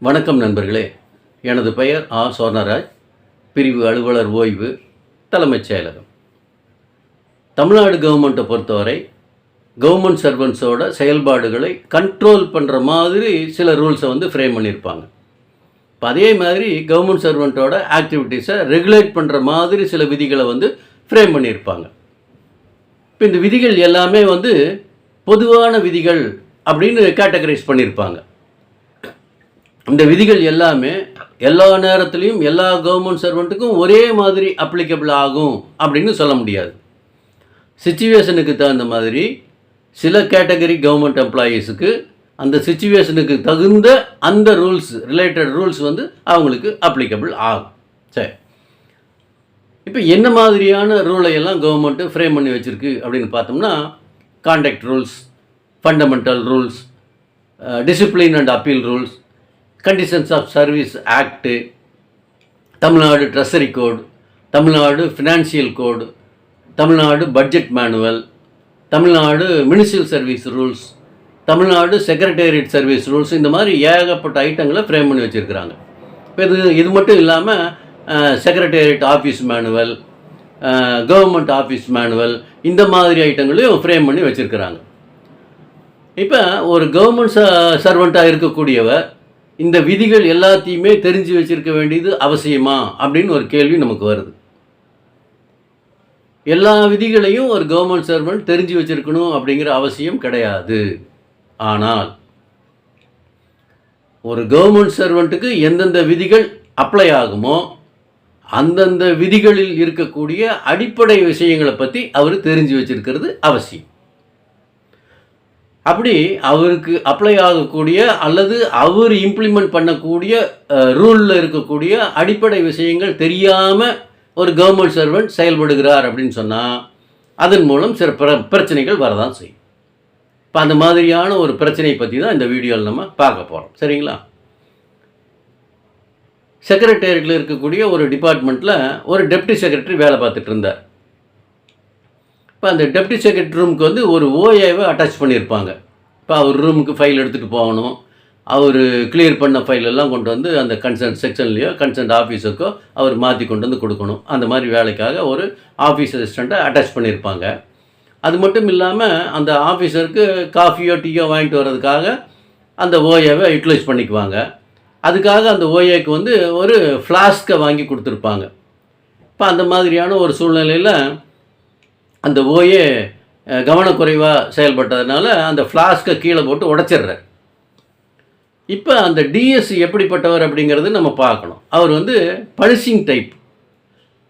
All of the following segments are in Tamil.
வணக்கம் நண்பர்களே. எனது பெயர் சொர்ணராஜ். பிரிவு அலுவலர் ஓய்வு, தலைமைச் செயலகம். தமிழ்நாடு கவர்மெண்ட்டை பொறுத்தவரை கவர்மெண்ட் சர்வன்ட்ஸோட செயல்பாடுகளை கண்ட்ரோல் பண்ணுற மாதிரி சில ரூல்ஸை ஃப்ரேம் பண்ணியிருப்பாங்க. இப்போ அதே மாதிரி கவர்மெண்ட் சர்வெண்ட்டோட ஆக்டிவிட்டீஸை ரெகுலேட் பண்ணுற மாதிரி சில விதிகளை ஃப்ரேம் பண்ணியிருப்பாங்க. இப்போ இந்த விதிகள் எல்லாமே பொதுவான விதிகள் அப்படின்னு கேட்டகரைஸ் பண்ணியிருப்பாங்க. இந்த விதிகள் எல்லாமே எல்லா நேரத்துலையும் எல்லா கவர்மெண்ட் சர்வெண்ட்டுக்கும் ஒரே மாதிரி அப்ளிகபிள் ஆகும் அப்படின்னு சொல்ல முடியாது. சிச்சுவேஷனுக்கு தகுந்த மாதிரி சில கேட்டகரி கவர்மெண்ட் எம்ப்ளாயீஸுக்கு அந்த சிச்சுவேஷனுக்கு தகுந்த அந்த ரூல்ஸ், ரிலேட்டட் ரூல்ஸ் அவங்களுக்கு அப்ளிகபிள் ஆகும். சரி, இப்போ என்ன மாதிரியான ரூலை எல்லாம் கவர்மெண்ட்டு ஃப்ரேம் பண்ணி வச்சுருக்கு அப்படின்னு பார்த்தோம்னா, conduct rules, fundamental rules, discipline and appeal rules, conditions of service act, Tamil Nadu treasury code, Tamil Nadu financial code, Tamil Nadu budget manual, Tamil Nadu ministerial service rules, Tamil Nadu secretariat service rules, இந்த மாதிரி ஏகப்பட்ட ஐட்டங்களை ஃப்ரேம் பண்ணி வச்சுருக்கிறாங்க. இப்போ இது மட்டும் இல்லாமல் secretariat office manual, government office manual, இந்த மாதிரி ஐட்டங்களையும் ஃப்ரேம் பண்ணி வச்சுருக்கிறாங்க. இப்போ ஒரு கவர்மெண்ட் சர்வெண்ட்டாக இருக்கக்கூடியவர் இந்த விதிகள் எல்லாத்தையுமே தெரிஞ்சு வச்சுருக்க வேண்டியது அவசியமா அப்படின்னு ஒரு கேள்வி நமக்கு வருது. எல்லா விதிகளையும் ஒரு கவர்மெண்ட் சர்வெண்ட் தெரிஞ்சு வச்சுருக்கணும் அப்படிங்கிற அவசியம் கிடையாது. ஆனால் ஒரு கவர்மெண்ட் சர்வெண்ட்டுக்கு எந்தெந்த விதிகள் அப்ளை ஆகுமோ அந்தந்த விதிகளில் இருக்கக்கூடிய அடிப்படை விஷயங்களை பற்றி அவர் தெரிஞ்சு வச்சுருக்கிறது அவசியம். அப்படி அவருக்கு அப்ளை ஆகக்கூடிய அல்லது அவர் இம்ப்ளிமெண்ட் பண்ணக்கூடிய ரூலில் இருக்கக்கூடிய அடிப்படை விஷயங்கள் தெரியாமல் ஒரு கவர்மெண்ட் சர்வெண்ட் செயல்படுகிறார் அப்படின்னு சொன்னால் அதன் மூலம் சில பிரச்சனைகள் வரதான் செய்யும். இப்போ அந்த மாதிரியான ஒரு பிரச்சனையை பற்றி தான் இந்த வீடியோவில் நம்ம பார்க்க போகிறோம். சரிங்களா? செக்ரட்டேரியட்டில் இருக்கக்கூடிய ஒரு டிபார்ட்மெண்ட்டில் ஒரு டெப்டி செக்ரட்டரி வேலை பார்த்துட்டு இருந்தார். இப்போ அந்த டெப்டி செக்ரட்டரி ரூமுக்கு ஒரு ஓஏவை அட்டாச் பண்ணியிருப்பாங்க. இப்போ அவர் ரூமுக்கு ஃபைல் எடுத்துகிட்டு போகணும். அவர் கிளியர் பண்ண ஃபைலெல்லாம் கொண்டு அந்த கன்சர்ன் செக்ஷன்லேயோ கன்சர்ன் ஆஃபீஸருக்கோ அவர் மாற்றி கொண்டு கொடுக்கணும். அந்த மாதிரி வேலைக்காக ஒரு ஆஃபீஸ் அசிஸ்டண்ட்டை அட்டாச் பண்ணியிருப்பாங்க. அது மட்டும் இல்லாமல் அந்த ஆஃபீஸருக்கு காஃபியோ டீயோ வாங்கிட்டு வர்றதுக்காக அந்த ஓஏவை யூட்டிலைஸ் பண்ணிக்குவாங்க. அதுக்காக அந்த ஓஏக்கு ஒரு ஃப்ளாஸ்கை வாங்கி கொடுத்துருப்பாங்க. இப்போ அந்த மாதிரியான ஒரு சூழ்நிலையில் அந்த ஓஏ கவனக்குறைவாக செயல்பட்டதுனால அந்த ஃப்ளாஸ்கை கீழே போட்டு உடைச்சிடுறார். இப்போ அந்த டிஎஸ் எப்படிப்பட்டவர் அப்படிங்கிறது நம்ம பார்க்கணும். அவர் பனிஷிங் டைப்.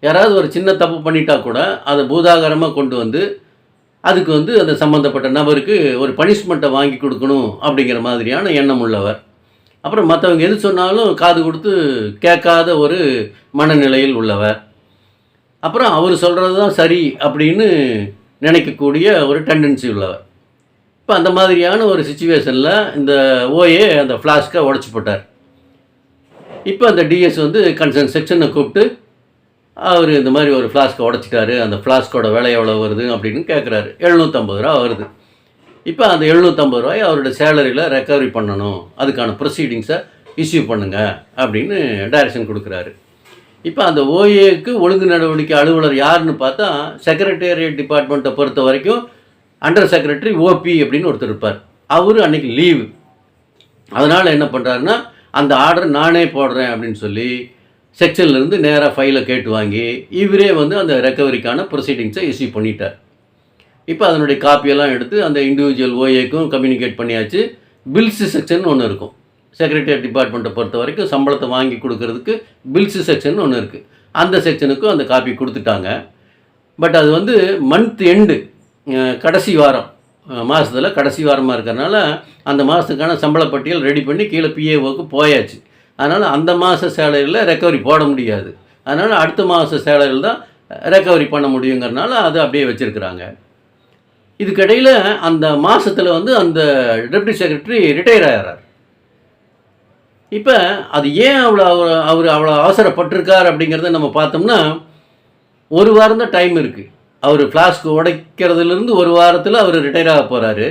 யாராவது ஒரு சின்ன தப்பு பண்ணிட்டா கூட அதை பூதாகரமாக கொண்டு அதுக்கு அந்த சம்மந்தப்பட்ட நபருக்கு ஒரு பனிஷ்மெண்ட்டை வாங்கி கொடுக்கணும் அப்படிங்கிற மாதிரியான எண்ணம் உள்ளவர். அப்புறம் மற்றவங்க எது சொன்னாலும் காது கொடுத்து கேட்காத ஒரு மனநிலையில் உள்ளவர். அப்புறம் அவர் சொல்கிறது தான் சரி அப்படின்னு நினைக்கக்கூடிய ஒரு டெண்டன்சி உள்ளவர். இப்போ அந்த மாதிரியான ஒரு சிச்சுவேஷனில் இந்த ஓஏ அந்த ஃப்ளாஸ்கை உடச்சி போட்டார். இப்போ அந்த டிஎஸ் கன்சர்ன் செக்ஷனை கூப்பிட்டு அவர் இந்த மாதிரி ஒரு ஃப்ளாஸ்கை உடச்சிட்டாரு, அந்த ஃப்ளாஸ்கோட விலை எவ்வளோ வருது அப்படின்னு கேட்குறாரு. 750 ரூபா வருது. இப்போ அந்த 750 ரூபாய் அவரோட சேலரியில் ரெக்கவரி பண்ணணும், அதுக்கான ப்ரொசீடிங்ஸை இஷ்யூ பண்ணுங்கள் அப்படின்னு டைரக்ஷன் கொடுக்குறாரு. இப்போ அந்த ஓஏக்கு ஒழுங்கு நடவடிக்கை அலுவலர் யாருன்னு பார்த்தா செக்ரட்டேரியட் டிபார்ட்மெண்ட்டை பொறுத்த வரைக்கும் அண்டர் செக்ரட்டரி ஓபி அப்படின்னு ஒருத்தர் இருப்பார். அவர் அன்றைக்கி லீவு. அதனால் என்ன பண்ணுறாருன்னா அந்த ஆர்டர் நானே போடுறேன் அப்படின்னு சொல்லி செக்ஷன்லேருந்து நேராக ஃபைலை கேட்டு வாங்கி இவரே அந்த ரெக்கவரிக்கான ப்ரொசீடிங்ஸை இஷ்யூ பண்ணிட்டார். இப்போ அதனுடைய காப்பியெல்லாம் எடுத்து அந்த இண்டிவிஜுவல் ஓஏக்கும் கம்யூனிகேட் பண்ணியாச்சு. பில்ஸ் செக்ஷன் ஒன்று இருக்கும். செக்ரட்டேரியட் டிபார்ட்மெண்ட்டை பொறுத்த வரைக்கும் சம்பளத்தை வாங்கி கொடுக்கறதுக்கு பில்ஸ் செக்ஷன் ஒன்று இருக்குது. அந்த செக்ஷனுக்கும் அந்த காப்பி கொடுத்துட்டாங்க. பட் அது மந்த் எண்டு, கடைசி வாரம், மாதத்தில் கடைசி வாரமாக இருக்கிறனால அந்த மாதத்துக்கான சம்பள பட்டியல் ரெடி பண்ணி கீழே பிஏஓக்கு போயாச்சு. அதனால் அந்த மாத சேலரியில் ரெக்கவரி போட முடியாது. அதனால் அடுத்த மாத சேலரியில் தான் ரெக்கவரி பண்ண முடியுங்கிறனால அதை அப்படியே வச்சுருக்கிறாங்க. இதுக்கிடையில் அந்த மாதத்தில் அந்த டெப்டி செக்ரட்டரி ரிட்டையர் ஆகிறார். இப்போ அது ஏன் அவர் அவ்வளோ அவசரப்பட்டிருக்கார் அப்படிங்கிறத நம்ம பார்த்தோம்னா, ஒரு வாரம் தான் டைம் இருக்குது. அவர் ஃப்ளாஸ்க் உடைக்கிறதுலேருந்து ஒரு வாரத்தில் அவர் ரிட்டையர் ஆக போகிறாரு.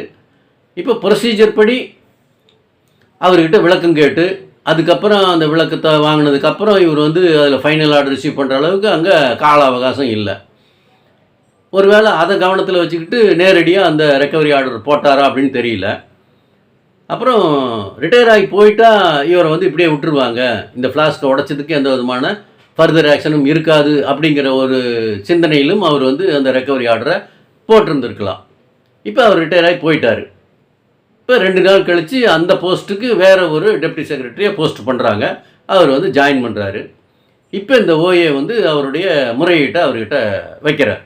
இப்போ ப்ரொசீஜர் படி அவர்கிட்ட விளக்கம் கேட்டு அதுக்கப்புறம் அந்த விளக்கத்தை வாங்கினதுக்கப்புறம் இவர் வந்து அதில் ஃபைனல் ஆர்டர் ரிசீவ் பண்ணுற அளவுக்கு அங்கே கால அவகாசம் இல்லை. ஒருவேளை அதை கவனத்தில் வச்சுக்கிட்டு நேரடியாக அந்த ரெக்கவரி ஆர்டர் போட்டாரா அப்படின்னு தெரியல. அப்புறம் ரிட்டையர் ஆகி போயிட்டா இவரை வந்து இப்படியே விட்டுருவாங்க, இந்த ஃப்ளாஸ்க்கை உடைச்சதுக்கு எந்த விதமான ஃபர்தர் ஆக்ஷனும் இருக்காது அப்படிங்கிற ஒரு சிந்தனையிலும் அவர் வந்து அந்த ரெக்கவரி ஆர்டரை போட்டிருந்துருக்கலாம். இப்போ அவர் ரிட்டையர் ஆகி போயிட்டார். இப்போ 2 நாள் கழித்து அந்த போஸ்ட்டுக்கு வேறு ஒரு டெப்டி செக்ரட்டரியை போஸ்ட் பண்ணுறாங்க. அவர் வந்து ஜாயின் பண்ணுறாரு. இப்போ இந்த ஓஏ வந்து அவருடைய முறையீட்டை அவர்கிட்ட வைக்கிறார்.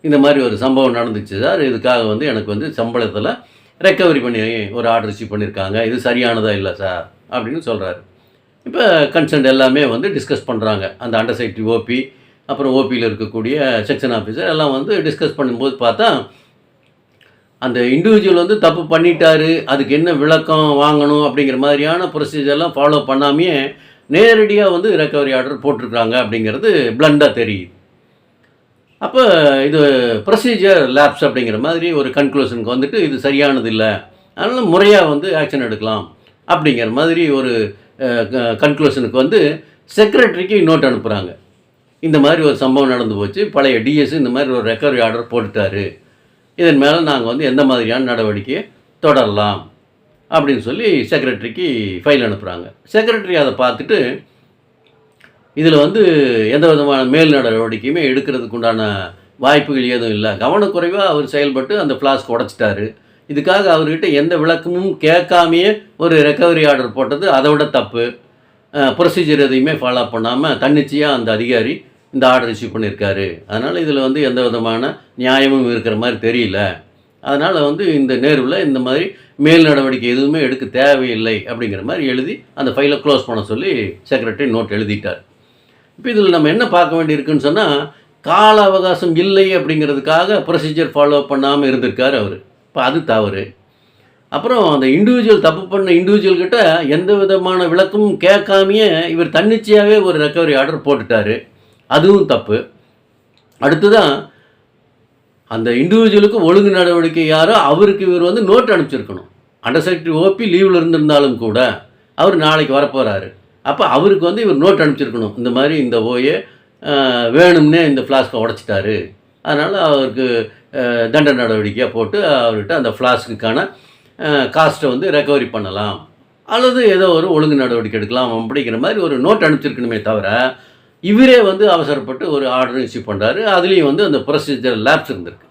இந்த மாதிரி ஒரு சம்பவம் நடந்துச்சு சார், இதுக்காக வந்து எனக்கு வந்து சம்பளத்தில் ரெக்கவரி பண்ணி ஒரு ஆர்டர் ரிசீவ் பண்ணியிருக்காங்க, இது சரியானதா இல்லை சார் அப்படின்னு சொல்கிறாரு. இப்போ கன்சர்ன் எல்லாமே வந்து டிஸ்கஸ் பண்ணுறாங்க. அந்த அண்டர் செக்ரட்டரி ஓபி, அப்புறம் ஓபியில் இருக்கக்கூடிய செக்ஷன் ஆஃபீஸர் எல்லாம் வந்து டிஸ்கஸ் பண்ணும்போது பார்த்தா அந்த இண்டிவிஜுவல் வந்து தப்பு பண்ணிட்டாரு, அதுக்கு என்ன விளக்கம் வாங்கணும் அப்படிங்கிற மாதிரியான ப்ரொசீஜர்லாம் ஃபாலோ பண்ணாமையே நேரடியாக வந்து ரெக்கவரி ஆர்டர் போட்டிருக்காங்க அப்படிங்கிறது பிளண்டாக தெரியுது. அப்போ இது ப்ரொசீஜர் லேப்ஸ் அப்படிங்கிற மாதிரி ஒரு கன்க்ளூஷனுக்கு வந்துட்டு இது சரியானது இல்லை, அதனால் முறையாக வந்து ஆக்ஷன் எடுக்கலாம் அப்படிங்கிற மாதிரி ஒரு கன்க்ளூஷனுக்கு வந்து செக்ரட்டரிக்கு நோட் அனுப்புகிறாங்க. இந்த மாதிரி ஒரு சம்பவம் நடந்து போச்சு, பழைய டிஎஸ் இந்த மாதிரி ஒரு ரெக்கவரி ஆர்டர் போட்டுட்டாரு, இதன் மேலே நாங்கள் வந்து எந்த மாதிரியான நடவடிக்கையை தொடரலாம் அப்படின்னு சொல்லி செக்ரட்டரிக்கு ஃபைல் அனுப்புகிறாங்க. செக்ரட்டரி அதை பார்த்துட்டு இதில் வந்து எந்த விதமான மேல் நடவடிக்கையுமே எடுக்கிறதுக்கு உண்டான வாய்ப்புகள் எதுவும் இல்லை, கவனக்குறைவாக அவர் செயல்பட்டு அந்த ஃப்ளாஸ்க் உடைச்சிட்டாரு, இதுக்காக அவர்கிட்ட எந்த விளக்கமும் கேட்காமையே ஒரு ரெக்கவரி ஆர்டர் போட்டது அதை விட தப்பு, ப்ரொசீஜர் எதையுமே ஃபாலோ பண்ணாமல் தன்னிச்சையாக அந்த அதிகாரி இந்த ஆர்டர் ரிசீவ் பண்ணியிருக்காரு, அதனால் இதில் வந்து எந்த விதமான நியாயமும் இருக்கிற மாதிரி தெரியல, அதனால் வந்து இந்த நேர்வில் இந்த மாதிரி மேல் நடவடிக்கை எதுவுமே எடுக்க தேவையில்லை அப்படிங்கிற மாதிரி எழுதி அந்த ஃபைலை க்ளோஸ் பண்ண சொல்லி செக்ரட்டரி நோட் எழுதிட்டார். இப்போ இதில் நம்ம என்ன பார்க்க வேண்டியிருக்குன்னு சொன்னால், கால அவகாசம் இல்லை அப்படிங்கிறதுக்காக ப்ரொசீஜர் ஃபாலோ பண்ணாமல் இருந்திருக்கார் அவர், இப்போ அது தவறு. அப்புறம் அந்த இண்டிவிஜுவல் தப்பு பண்ண இண்டிவிஜுவல்கிட்ட எந்த விதமான விளக்கமும் கேட்காமையே இவர் தன்னிச்சையாகவே ஒரு ரெக்கவரி ஆர்டர் போட்டுட்டார், அதுவும் தப்பு. அடுத்துதான் அந்த இண்டிவிஜுவலுக்கு ஒழுங்கு நடவடிக்கை யாரோ அவருக்கு இவர் வந்து நோட் அனுப்பிச்சிருக்கணும். அண்டர் செக்ரட்டரி ஓபி லீவில் இருந்திருந்தாலும் கூட அவர் நாளைக்கு வரப்போகிறாரு, அப்போ அவருக்கு வந்து இவர் நோட் அனுப்பிச்சிருக்கணும், இந்த மாதிரி இந்த ஓஏ வேணும்னே இந்த ஃப்ளாஸ்க்கை உடைச்சிட்டாரு, அதனால் அவருக்கு தண்டனை நடவடிக்கையாக போட்டு அவர்கிட்ட அந்த ஃப்ளாஸ்க்குக்கான காஸ்ட்டை வந்து ரெக்கவரி பண்ணலாம் அல்லது ஏதோ ஒரு ஒழுங்கு நடவடிக்கை எடுக்கலாம் அப்படிங்கிற மாதிரி ஒரு நோட் அனுப்பிச்சிருக்கணுமே தவிர இவரே வந்து அவசரப்பட்டு ஒரு ஆர்டர் இஷ்யூ பண்ணுறாரு. அதுலேயும் வந்து அந்த ப்ரொசீஜர் லேப்ஸ் இருந்திருக்கு.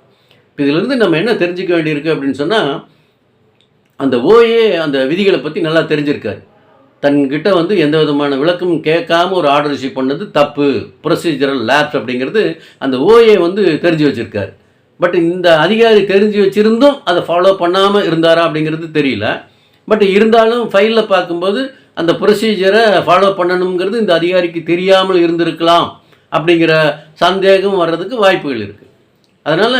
இப்போ இதிலிருந்து நம்ம என்ன தெரிஞ்சிக்க வேண்டியிருக்கு அப்படின்னு சொன்னால், அந்த ஓஏ அந்த விதிகளை பற்றி நல்லா தெரிஞ்சிருக்காரு. தன்கிட்ட வந்து எந்த விதமான விளக்கமும் கேட்காம ஒரு ஆர்டர் இஷ்யூ பண்ணது தப்பு, ப்ரொசீஜரல் லேப்ஸ் அப்படிங்கிறது அந்த ஓஏ வந்து தெரிஞ்சு வச்சுருக்காரு. பட் இந்த அதிகாரி தெரிஞ்சு வச்சுருந்தும் அதை ஃபாலோ பண்ணாமல் இருந்தாரா அப்படிங்கிறது தெரியல. பட் இருந்தாலும் ஃபைலில் பார்க்கும்போது அந்த ப்ரொசீஜரை ஃபாலோ பண்ணணுங்கிறது இந்த அதிகாரிக்கு தெரியாமல் இருந்திருக்கலாம் அப்படிங்கிற சந்தேகம் வர்றதுக்கு வாய்ப்புகள் இருக்குது. அதனால்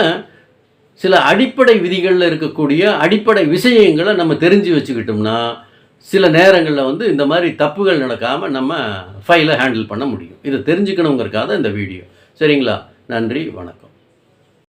சில அடிப்படை விதிகளில் இருக்கக்கூடிய அடிப்படை விஷயங்களை நம்ம தெரிஞ்சு வச்சுக்கிட்டோம்னா சில நேரங்களில் வந்து இந்த மாதிரி தப்புகள் நடக்காமல் நம்ம ஃபைலை ஹேண்டில் பண்ண முடியும். இதை தெரிஞ்சுக்கணுங்கிறக்காக இந்த வீடியோ. சரிங்களா? நன்றி, வணக்கம்.